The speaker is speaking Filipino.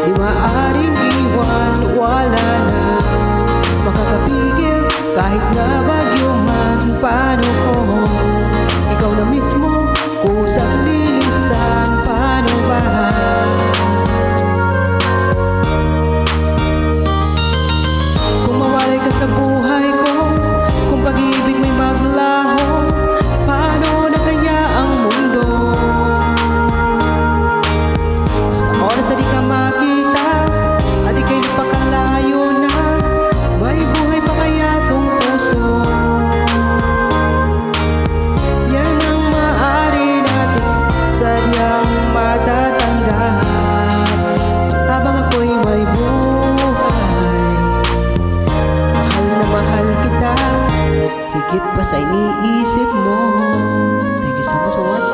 di maaaring iwan. Wala na makakapigil kahit na bagyo man. Paano kung ikaw na mismo kusang lilisan? Paano ba? Kung mawalay ka sa buhay ko, kung pag-ibig may maglaho, paano na kaya ang mundo? Sa oras na di ka makita at ika'y napakalayo na, may buhay pa kaya tong puso? Yan ang maaari natin sadyang matatanggap habang ako'y may buhay. Mahal na mahal kita, higit pa sa iniisip mo. Thank you so much, Mama.